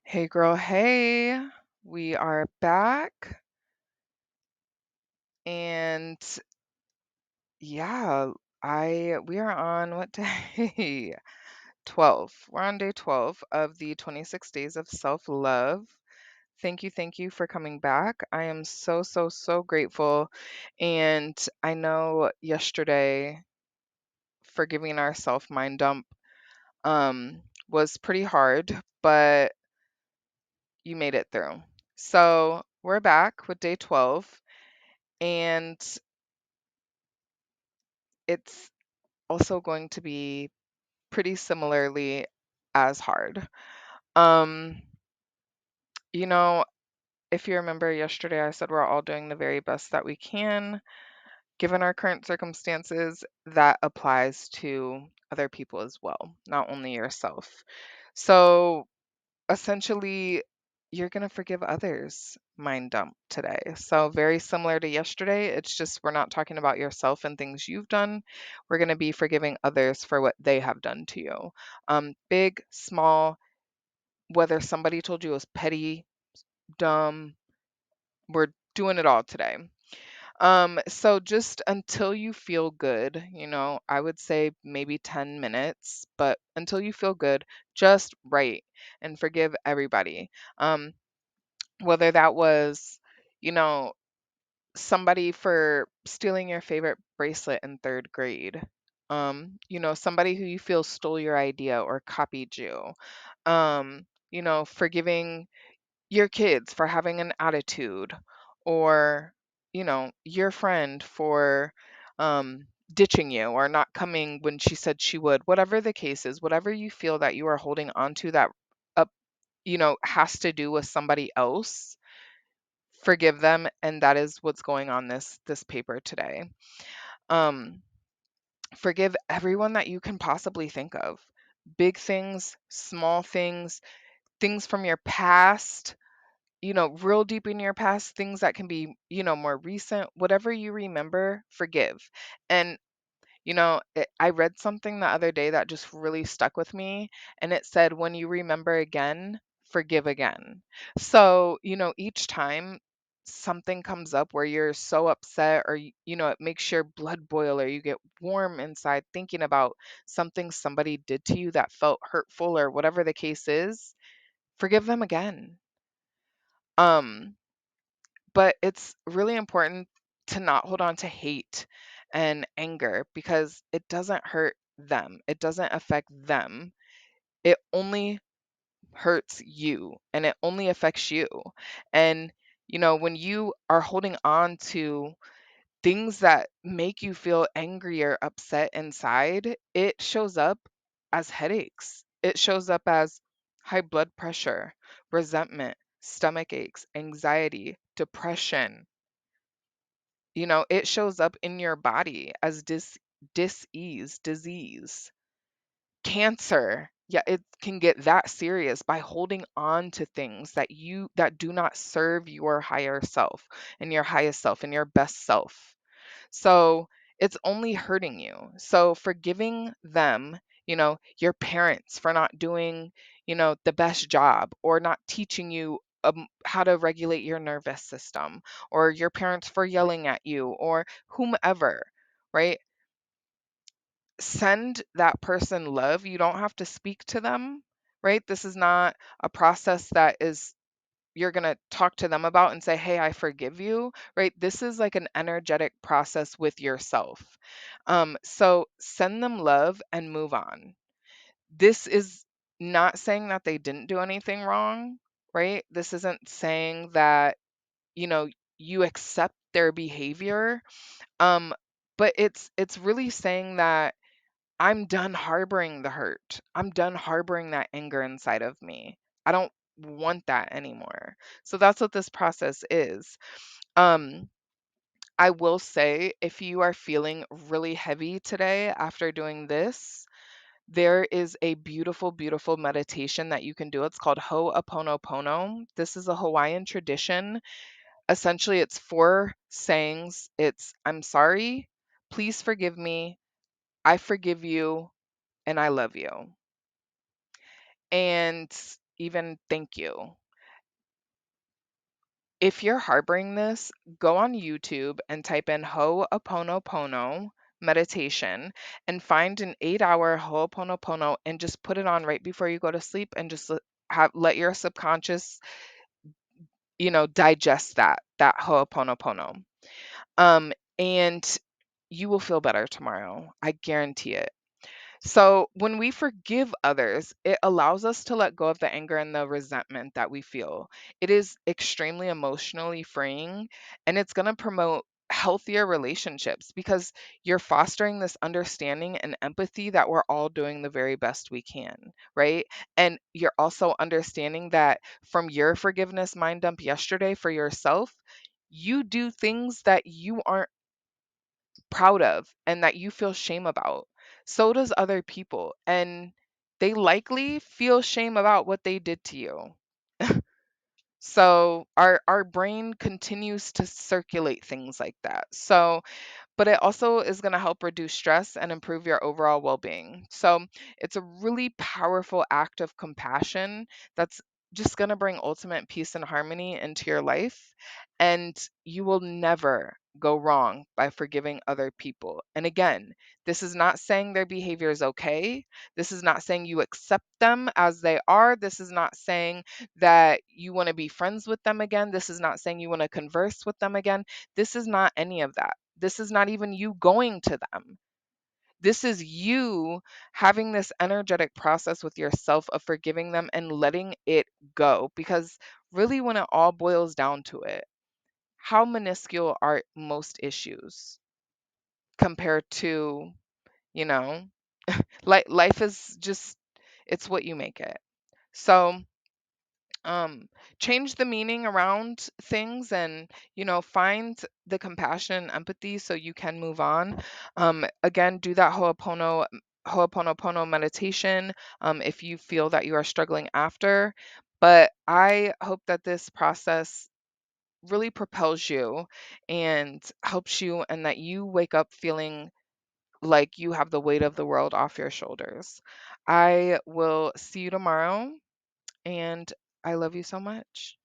Hey girl, hey. We are back and yeah, I we are on what day? 12. We're on day 12 of the 26 days of self-love. Thank you for coming back. I am so grateful. And I know yesterday forgiving our self mind dump was pretty hard, but you made it through. So, we're back with day 12. And it's also going to be pretty similarly as hard. Um, you know, if you remember yesterday, I said we're all doing the very best that we can given our current circumstances. That applies to other people as well, not only yourself. So essentially, you're going to forgive others mind dump today. So, very similar to yesterday, it's just we're not talking about yourself and things you've done. We're going to be forgiving others for what they have done to you. Big, small, whether somebody told you it was petty, dumb, we're doing it all today. So just until you feel good, I would say maybe 10 minutes, but until you feel good, just write and forgive everybody. Um, whether that was, you know, somebody for stealing your favorite bracelet in third grade, somebody who you feel stole your idea or copied you, forgiving your kids for having an attitude, or your friend for ditching you or not coming when she said she would, whatever the case is, whatever you feel that you are holding on to that up has to do with somebody else, forgive them. And that is what's going on this paper today. um Forgive everyone that you can possibly think of, big things, small things, things from your past, real deep in your past, things that can be, more recent, whatever you remember, forgive. And, I read something the other day that just really stuck with me. And it said, when you remember again, forgive again. So, each time something comes up where you're so upset, or, it makes your blood boil, or you get warm inside thinking about something somebody did to you that felt hurtful, or whatever the case is, forgive them again. Um, but it's really important to not hold on to hate and anger, because it doesn't hurt them. It doesn't affect them. It only hurts you, and it only affects you. And, when you are holding on to things that make you feel angry or upset inside, it shows up as headaches. It shows up as high blood pressure, resentment, stomach aches, anxiety, depression. It shows up in your body as dis-ease, disease, cancer. Yeah, it can get that serious by holding on to things that do not serve your higher self and your highest self and your best self. So it's only hurting you. So forgiving them, your parents for not doing, the best job, or not teaching you how to regulate your nervous system, or your parents for yelling at you, or whomever, right? Send that person love. You don't have to speak to them, right? This is not a process that is you're going to talk to them about and say, "Hey, I forgive you," right? This is like an energetic process with yourself. So send them love and move on. This is not saying that they didn't do anything wrong, right? This isn't saying that, you know, you accept their behavior. Um, but it's really saying that I'm done harboring the hurt. I'm done harboring that anger inside of me. I don't want that anymore. So that's what this process is. Um, I will say, if you are feeling really heavy today after doing this, there is a beautiful meditation that you can do. It's called Ho'oponopono. This is a Hawaiian tradition. Essentially, it's four sayings. It's I'm sorry, please forgive me, I forgive you, and I love you. And even thank you. If you're harboring this, go on YouTube and type in Ho'oponopono meditation and find an 8-hour Ho'oponopono and just put it on right before you go to sleep and just let your subconscious, digest that Ho'oponopono. Um, and you will feel better tomorrow. I guarantee it. So, when we forgive others, it allows us to let go of the anger and the resentment that we feel. It is extremely emotionally freeing, and it's going to promote healthier relationships because you're fostering this understanding and empathy that we're all doing the very best we can, right? And you're also understanding that from your forgiveness mind dump yesterday for yourself, you do things that you aren't proud of and that you feel shame about. So does other people. And they likely feel shame about what they did to you. So our brain continues to circulate things like that. So but it also is going to help reduce stress and improve your overall well being. So it's a really powerful act of compassion that's just going to bring ultimate peace and harmony into your life. And you will never go wrong by forgiving other people. And again, this is not saying their behavior is okay. This is not saying you accept them as they are. This is not saying that you want to be friends with them again. This is not saying you want to converse with them again. This is not any of that. This is not even you going to them. This is you having this energetic process with yourself of forgiving them and letting it go. Because really, when it all boils down to it, how minuscule are most issues compared to, you know, life is just, it's what you make it. So, um change the meaning around things and find the compassion and empathy so you can move on. Again, do that ho'oponopono meditation if you feel that you are struggling after. But I hope that this process really propels you and helps you, and that you wake up feeling like you have the weight of the world off your shoulders. I will see you tomorrow, and I love you so much.